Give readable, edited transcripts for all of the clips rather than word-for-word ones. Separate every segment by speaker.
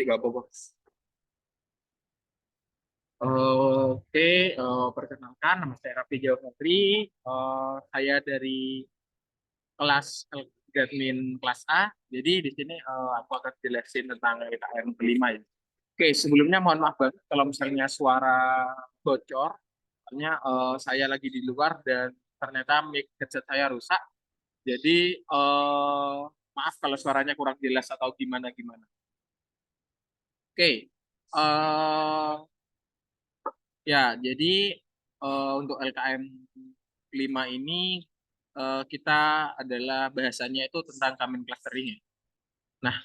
Speaker 1: Tiga bobot. Oke, perkenalkan nama saya Raffi Jawafri. Saya dari kelas Gadmin kelas A. Jadi di sini aku akan jelasin tentang LKM kelima ya. Oke, sebelumnya mohon maaf banget kalau misalnya suara bocor. Soalnya saya lagi di luar dan ternyata mic headset saya rusak. Jadi maaf kalau suaranya kurang jelas atau gimana-gimana. Oke, ya, jadi untuk LKM 5 ini kita adalah bahasanya itu tentang Common Clustering ya. Nah,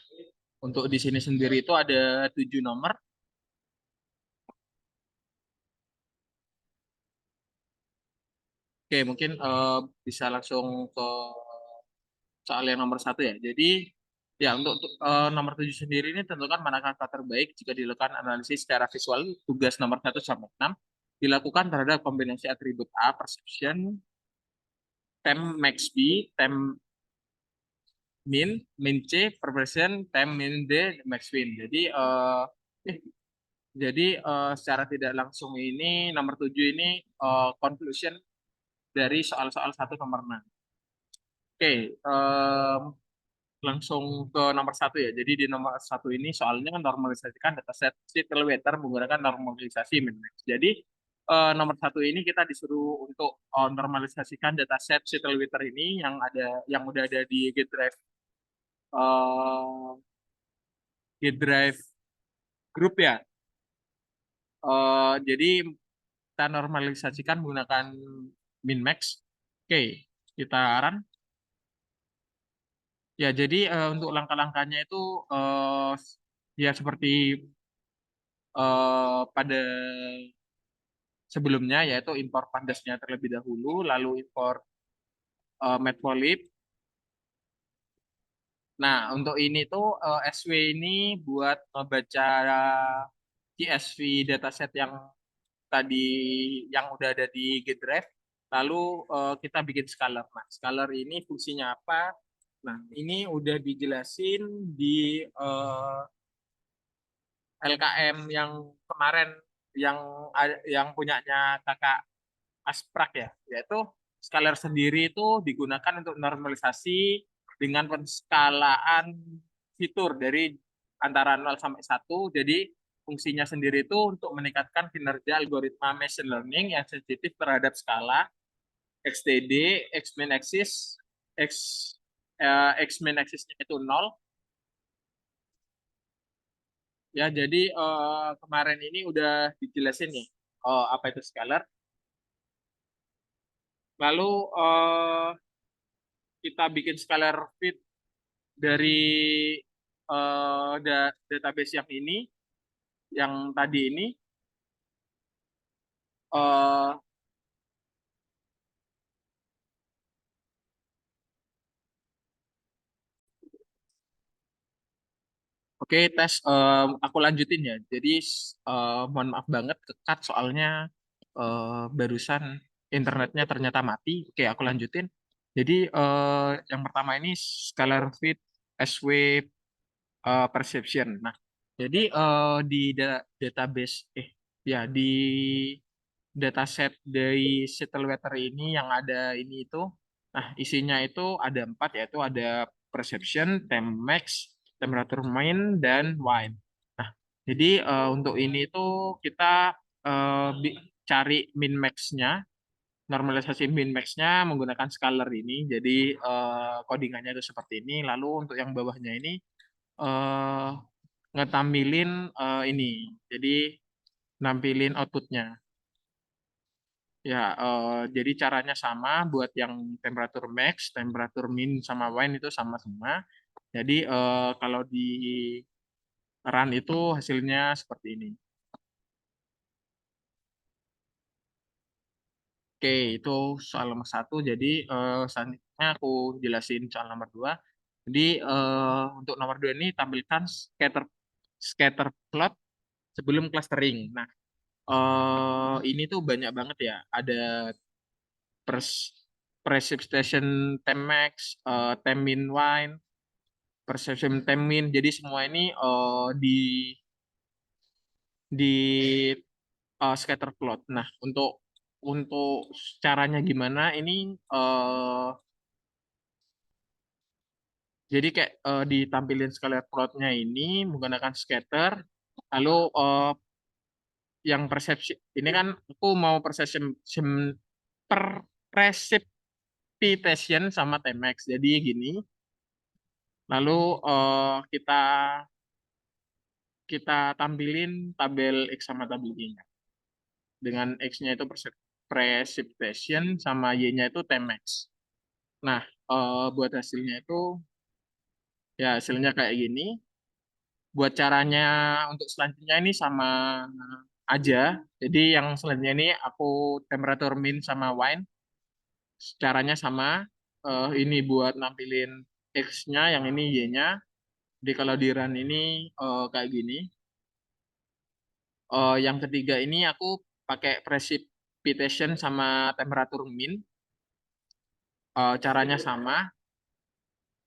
Speaker 1: untuk di sini sendiri itu ada 7 nomor. Oke, mungkin bisa langsung ke soal yang nomor satu ya. Jadi, ya untuk nomor 7 sendiri ini tentukan manakah kata terbaik jika dilakukan analisis secara visual. Tugas nomor 1 sampai 6 dilakukan terhadap kombinasi atribut A, perception, tem max B, tem min, min C per persen, tem min D, max win. Eh, secara tidak langsung ini nomor 7 ini conclusion dari soal-soal 1 nomor 6. Oke, langsung ke nomor 1 ya. Jadi di nomor 1 ini soalnya kan normalisasikan dataset Sittlewaiter menggunakan normalisasi min-max. Jadi nomor 1 ini kita disuruh untuk normalisasikan dataset Sittlewaiter ini yang udah ada di G Drive grup ya. Jadi kita normalisasikan menggunakan min-max. Oke, kita run. Ya, jadi untuk langkah-langkahnya itu eh, ya seperti pada sebelumnya, yaitu impor pandasnya terlebih dahulu, lalu impor matplotlib. Nah, untuk ini tuh SW ini buat membaca CSV dataset yang tadi yang udah ada di G Drive. Lalu kita bikin scalar. Nah, scalar ini fungsinya apa? Nah, ini udah dijelasin di LKM yang kemarin yang yang punyanya kakak Asprak ya, yaitu scalar sendiri itu digunakan untuk normalisasi dengan penskalaan fitur dari antara 0 sampai 1. Jadi fungsinya sendiri itu untuk meningkatkan kinerja algoritma machine learning yang sensitif terhadap skala XTD, X-min axis, X X-min axisnya itu 0. Ya, jadi kemarin ini udah dijelasin nih apa itu scalar. Lalu kita bikin scalar fit dari database yang ini, yang tadi ini. eh, Oke, tes. Aku lanjutin ya. Jadi mohon maaf banget kekat soalnya barusan internetnya ternyata mati. Oke, aku lanjutin. Jadi yang pertama ini scalar fit SW perception. Nah, jadi di database ya di dataset dari Sittlewaiter ini yang ada ini itu, nah isinya itu ada 4, yaitu ada perception, time max, temperature mean, dan wine. Nah, jadi untuk ini tuh kita cari min max-nya, normalisasi min max-nya menggunakan scalar ini. Jadi codingannya itu seperti ini. Lalu untuk yang bawahnya ini eh ngetampilin ini. Jadi nampilin outputnya. Ya, jadi caranya sama buat yang temperatur max, temperatur min sama wine itu sama semua. Jadi kalau di run itu hasilnya seperti ini. Oke, itu soal nomor 1. Jadi selanjutnya aku jelasin soal nomor 2. Jadi untuk nomor 2 ini tampilkan scatter scatter plot sebelum clustering. Nah, ini tuh banyak banget ya. Ada pres precipitation time max, time min wine, perception time mean. Jadi semua ini di scatter plot. Nah, untuk caranya gimana? Ini jadi kayak ditampilin scatter plotnya ini menggunakan scatter. Lalu yang persepsi ini kan aku mau per precipitation sama Tmax. Jadi gini. Lalu kita kita tampilin tabel X sama tabel Y-nya. Dengan X-nya itu precipitation sama Y-nya itu Tmax. Nah, buat hasilnya itu ya hasilnya kayak gini. Buat caranya untuk selanjutnya ini sama aja. Jadi yang selanjutnya ini aku temperatur min sama wine. Caranya sama. Ini buat nampilin X-nya, yang ini Y-nya. Jadi kalau di run ini kayak gini. Yang ketiga ini aku pakai precipitation sama temperatur min. Caranya sama.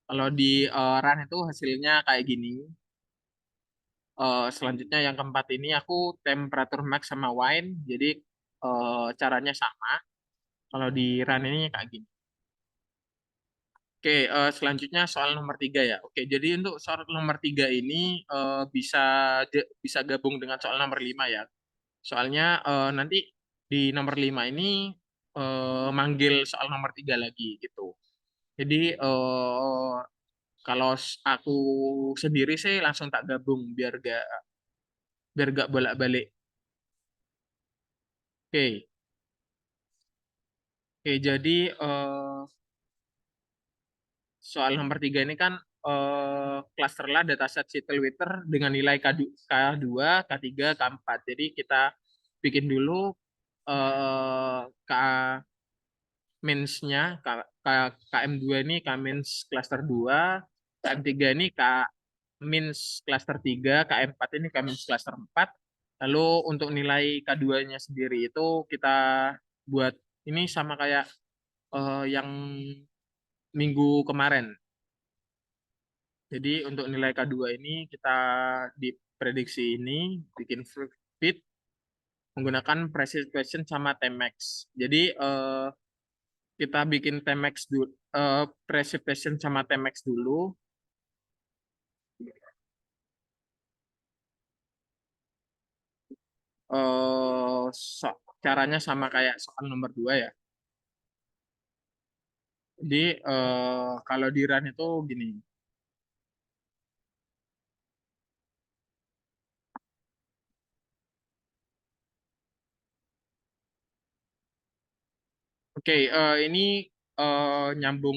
Speaker 1: Kalau di run itu hasilnya kayak gini. Selanjutnya yang keempat ini aku temperatur max sama wine. Jadi caranya sama. Kalau di run ini kayak gini. Oke, selanjutnya soal nomor tiga ya. Oke, jadi untuk soal nomor tiga ini bisa gabung dengan soal nomor lima ya. Soalnya nanti di nomor lima ini manggil soal nomor tiga lagi gitu. Jadi kalau aku sendiri sih langsung tak gabung biar gak bolak-balik. Oke, oke jadi soal nomor tiga ini kan cluster lah dataset Twitter dengan nilai K2, K3, K4. Jadi kita bikin dulu K Mins-nya KM2 ini K-Mins cluster 2, KM3 ini K-Mins cluster 3, KM4 ini K-Mins cluster 4. Lalu untuk nilai K2-nya sendiri itu kita buat ini sama kayak yang minggu kemarin. Jadi untuk nilai K2 ini kita diprediksi ini bikin fit menggunakan precipitation sama Tmax. Jadi kita bikin Tmax dulu, precipitation sama Tmax dulu. eh Caranya sama kayak soal nomor 2 ya. Jadi kalau di run itu gini. Oke, ini nyambung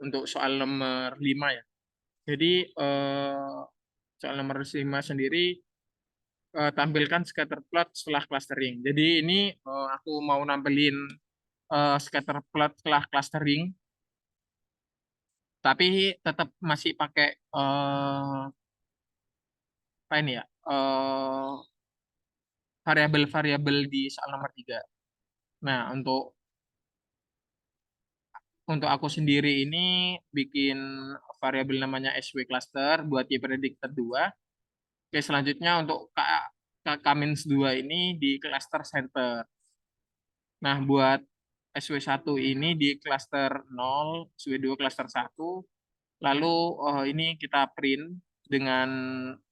Speaker 1: untuk soal nomor 5 ya. Jadi soal nomor 5 sendiri tampilkan scatter plot setelah clustering. Jadi ini aku mau nampilin scatter plot setelah clustering, tapi tetap masih pakai apa ini ya? Variabel-variabel di soal nomor 3. Nah, untuk aku sendiri ini bikin variabel namanya SW cluster buat Y predictor 2. Oke, selanjutnya untuk K-Mins 2 ini di cluster center. Nah, buat SW1 ini di cluster 0, SW2 cluster 1. Lalu ini kita print dengan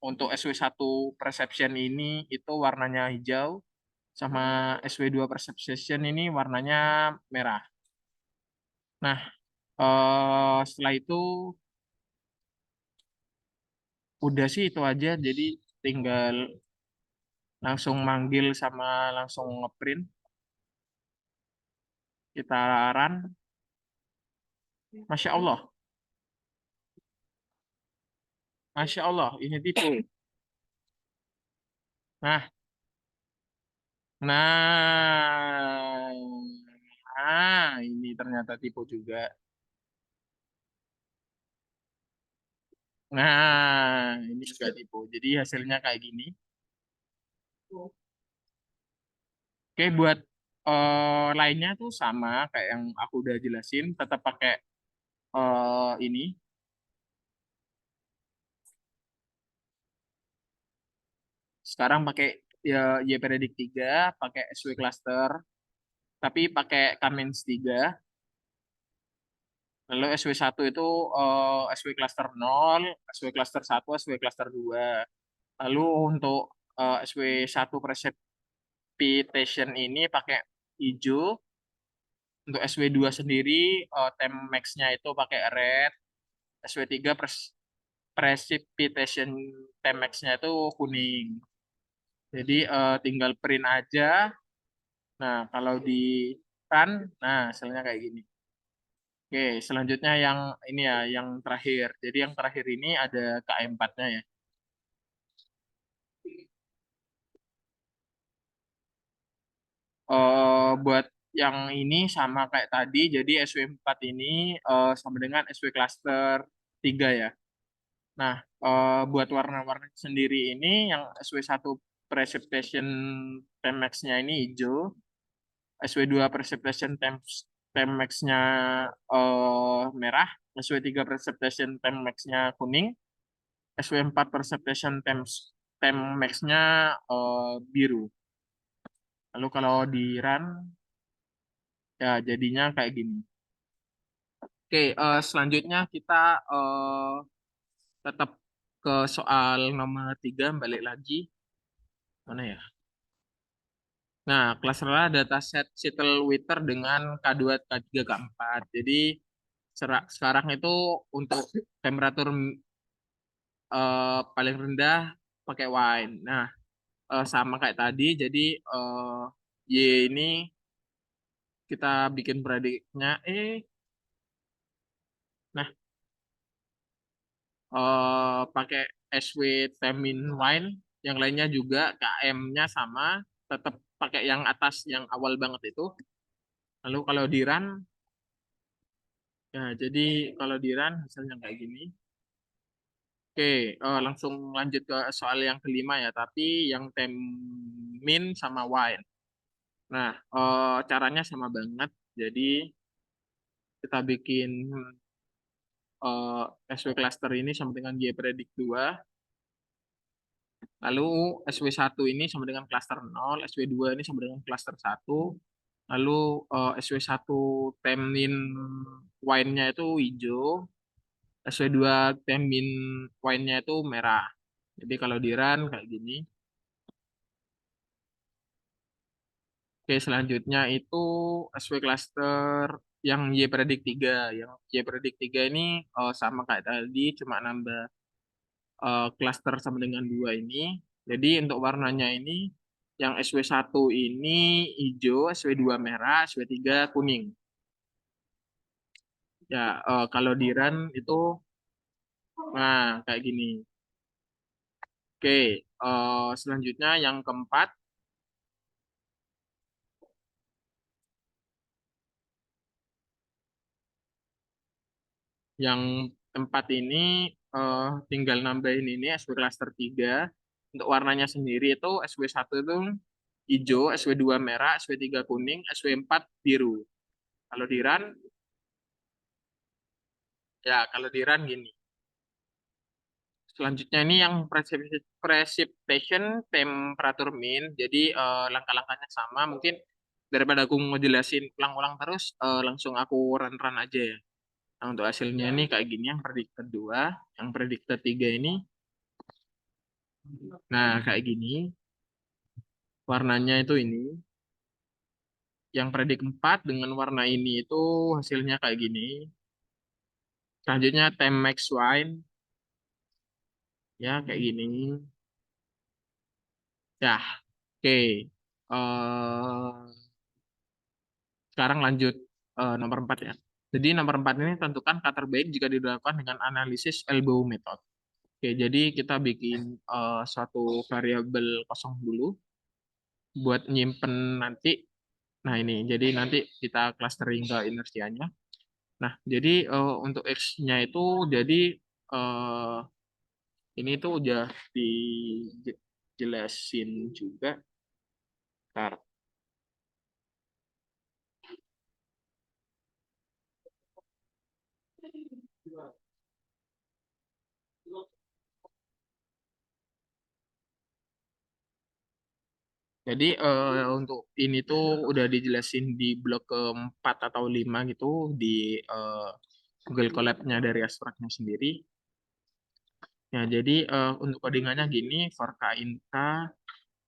Speaker 1: untuk SW1 perception ini itu warnanya hijau, sama SW2 perception ini warnanya merah. Nah, setelah itu udah sih itu aja. Jadi tinggal langsung manggil sama langsung ngeprint. Kita run. Masya Allah. Masya Allah. Ini tipu. Nah, nah, ini ternyata tipu juga. Nah, ini juga tipu. Jadi hasilnya kayak gini. Oke, buat lainnya tuh sama kayak yang aku udah jelasin. Tetap pakai ini Sekarang pakai ya YPRedik 3, pakai SW cluster, tapi pakai Kamens 3. Lalu SW1 itu SW cluster 0, SW cluster 1, SW cluster 2. Lalu untuk SW1 precipitation ini pakai hijau. Untuk SW2 sendiri temp max-nya itu pakai red. SW3 precipitation temp max-nya itu kuning. Jadi tinggal print aja. Nah, kalau di run, nah hasilnya kayak gini. Oke, selanjutnya yang ini ya, yang terakhir. Jadi yang terakhir ini ada KM4-nya ya. Buat yang ini sama kayak tadi, jadi SW4 ini sama dengan SW cluster 3 ya. Nah, buat warna-warna sendiri ini yang SW1 precipitation temp max-nya ini hijau, SW2 precipitation temp max-nya merah, SW3 precipitation temp max-nya kuning, SW4 precipitation temp max-nya biru. Lalu kalau di run ya jadinya kayak gini. Oke, selanjutnya kita tetap ke soal nomor 3, balik lagi. Mana ya? Nah, kelas adalah dataset Seattle Wither dengan K2, K3, K4. Jadi sekarang itu untuk temperatur paling rendah pakai wine. Nah, sama kayak tadi. Jadi Y ini kita bikin prediknya. Nah, pakai SW Temin Wine. Yang lainnya juga KM-nya sama. Tetap pakai yang atas, yang awal banget itu. Lalu kalau di run, ya jadi kalau di run hasilnya kayak gini. Oke, langsung lanjut ke soal yang kelima ya, tapi yang temin sama wine. Nah, caranya sama banget. Jadi kita bikin SW cluster ini sama dengan JPredict 2. Lalu SW1 ini sama dengan cluster 0, SW2 ini sama dengan cluster 1. Lalu SW1 temin wine-nya itu hijau, SW2 temin wine-nya itu merah. Jadi kalau di run kayak gini. Oke, selanjutnya itu SW cluster yang Y predik 3. Yang Y predik 3 ini sama kayak tadi, cuma nambah cluster sama dengan 2 ini. Jadi untuk warnanya ini, yang SW1 ini hijau, SW2 merah, SW3 kuning. Ya, kalau di run itu, nah kayak gini. Oke, selanjutnya yang keempat, yang tempat ini tinggal nambahin ini SW cluster 3. Untuk warnanya sendiri itu SW1 itu hijau, SW2 merah, SW3 kuning, SW4 biru. Kalau di run, ya kalau di run gini. Selanjutnya ini yang precipitation temperature mean. Jadi langkah-langkahnya sama. Mungkin daripada aku ngejelasin ulang-ulang terus, langsung aku run-run aja ya. Nah, untuk hasilnya ini kayak gini, yang predicted 2, yang predicted 3 ini. Nah, kayak gini. Warnanya itu ini. Yang predik 4 dengan warna ini itu hasilnya kayak gini. Selanjutnya Time Max Wine. Ya, kayak gini. Ya, oke. Sekarang lanjut nomor 4 ya. Jadi nomor 4 ini tentukan kata terbaik jika dilakukan dengan analisis elbow method. Oke, jadi kita bikin suatu variabel kosong dulu buat nyimpen nanti. Nah, ini. Jadi nanti kita clustering ke inersianya. Nah, jadi untuk X-nya itu jadi eh, ini tuh udah dijelasin juga. Ntar. Jadi untuk ini tuh udah dijelasin di blog keempat atau lima gitu di eh, Google Colab-nya dari Abstract-nya sendiri. Ya, jadi untuk codingannya gini, for K in K,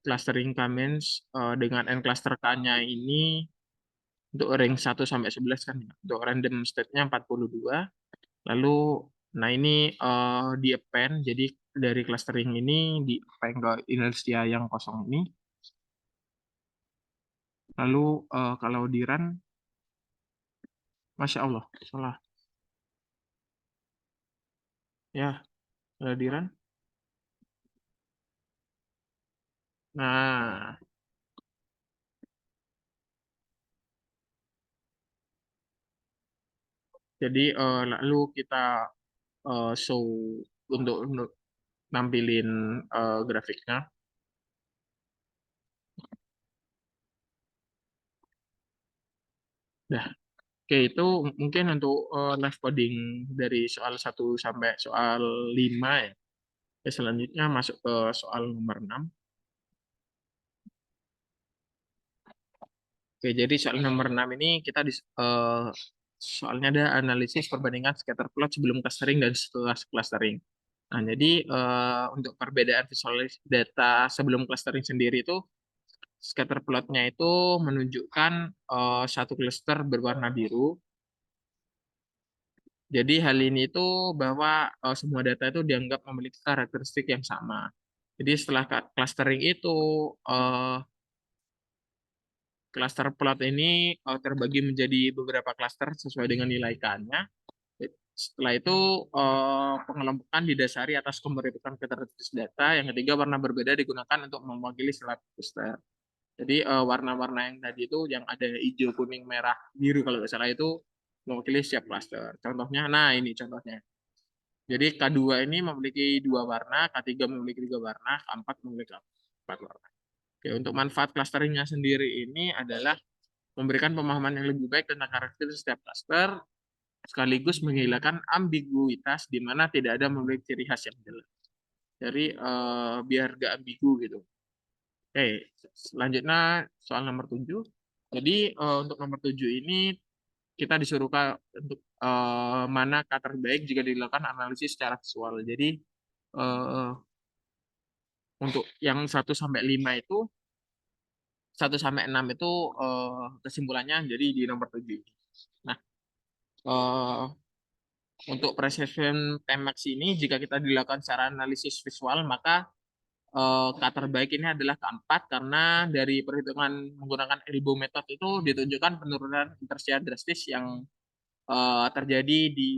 Speaker 1: clustering comments dengan n cluster K-nya ini untuk range 1 sampai 11 kan ya. Untuk random state-nya 42. Lalu, nah ini di append, jadi dari clustering ini di append ke inersia yang kosong ini. Lalu kalau di run, Masya Allah, salah. Ya, kalau di run. Nah, jadi lalu kita show untuk nampilin grafiknya. Nah, oke itu mungkin untuk live coding dari soal 1 sampai soal 5 ya. Oke, selanjutnya masuk ke soal nomor 6. Oke, jadi soal nomor 6 ini kita soalnya ada analisis perbandingan scatter plot sebelum clustering dan setelah clustering. Nah, jadi untuk perbedaan visualis data sebelum clustering sendiri itu scatter plotnya itu menunjukkan satu cluster berwarna biru. Jadi hal ini itu bahwa semua data itu dianggap memiliki karakteristik yang sama. Jadi setelah clustering itu eh, cluster plot ini terbagi menjadi beberapa cluster sesuai dengan nilai K-nya. Setelah itu pengelompokan didasari atas pemeriksaan karakteristik data. Yang ketiga warna berbeda digunakan untuk mewakili setiap cluster. Jadi warna-warna yang tadi itu yang ada hijau, kuning, merah, biru kalau nggak salah itu mewakili setiap cluster. Contohnya, nah ini contohnya. Jadi K2 ini memiliki dua warna, K3 memiliki tiga warna, K4 memiliki empat warna. Oke, untuk manfaat clusteringnya sendiri ini adalah memberikan pemahaman yang lebih baik tentang karakter setiap cluster, sekaligus menghilangkan ambiguitas di mana tidak ada memiliki ciri khas yang jelas. Jadi biar gak ambigu gitu. Oke, selanjutnya soal nomor 7. Jadi untuk nomor 7 ini kita disuruh untuk mana kata terbaik jika dilakukan analisis secara visual. Jadi eh, untuk yang 1 sampai 5 itu 1 sampai 6 itu kesimpulannya jadi di nomor 7. Nah, eh, untuk precision Tmax ini jika kita dilakukan secara analisis visual maka kata terbaik ini adalah keempat karena dari perhitungan menggunakan elbow method itu ditunjukkan penurunan inersia drastis yang terjadi di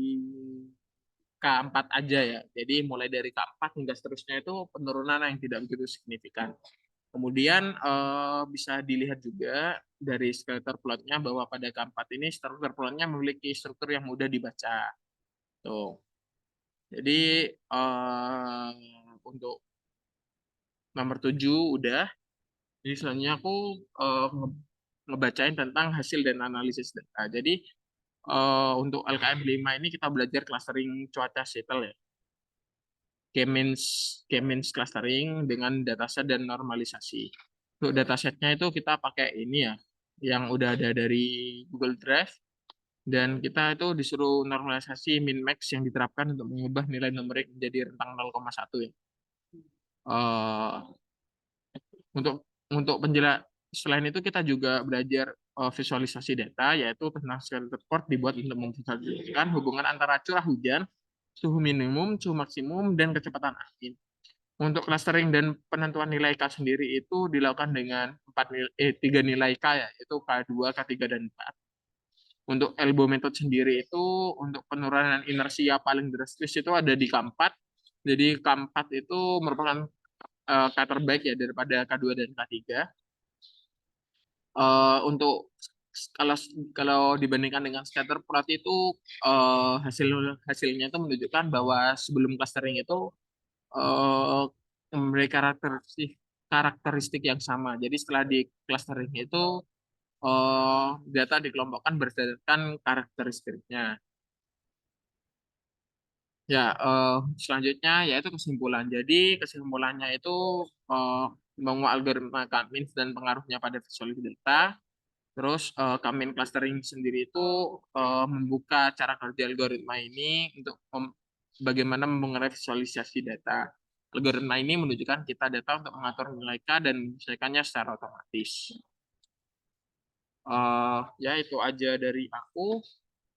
Speaker 1: K4 aja ya. Jadi mulai dari K4 hingga seterusnya itu penurunan yang tidak begitu signifikan. Kemudian bisa dilihat juga dari scatter plotnya bahwa pada K4 ini struktur plotnya memiliki struktur yang mudah dibaca. Tuh. Jadi untuk nomor 7 udah. Jadi selanjutnya aku ngebacain tentang hasil dan analisis data. Jadi untuk LKM 5 ini kita belajar clustering cuaca shuttle ya. K-means K-means clustering dengan dataset dan normalisasi. Untuk datasetnya itu kita pakai ini ya, yang udah ada dari Google Drive dan kita itu disuruh normalisasi min max yang diterapkan untuk mengubah nilai numerik menjadi rentang 0,1 ya. Eh, untuk selain itu kita juga belajar visualisasi data yaitu tentang scatter plot dibuat untuk memvisualisasikan hubungan antara curah hujan, suhu minimum, suhu maksimum, dan kecepatan angin. Untuk clustering dan penentuan nilai K sendiri itu dilakukan dengan 3 nilai K ya, yaitu K2, K3, dan 4. Untuk elbow method sendiri itu untuk penurunan inersia paling drastis itu ada di K4. Jadi K4 itu merupakan K terbaik ya daripada K2 dan K3. Untuk kalau kalau dibandingkan dengan scatter plot itu hasil hasilnya itu menunjukkan bahwa sebelum clustering itu eh, memberi karakteristik karakteristik yang sama. Jadi setelah di clustering itu data dikelompokkan berdasarkan karakteristiknya. Ya, selanjutnya yaitu kesimpulan. Jadi kesimpulannya itu eh, membangun algoritma K-means dan pengaruhnya pada visualisasi data. Terus K-means clustering sendiri itu membuka cara kerja algoritma ini untuk bagaimana mempengaruhi visualisasi data. Algoritma ini menunjukkan kita data untuk mengatur nilai K dan menyelesaikannya secara otomatis. Ya itu aja dari aku.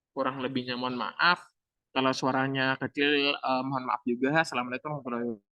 Speaker 1: Kurang lebihnya mohon maaf. Kalau suaranya kecil, mohon maaf juga. Assalamualaikum warahmatullahi wabarakatuh.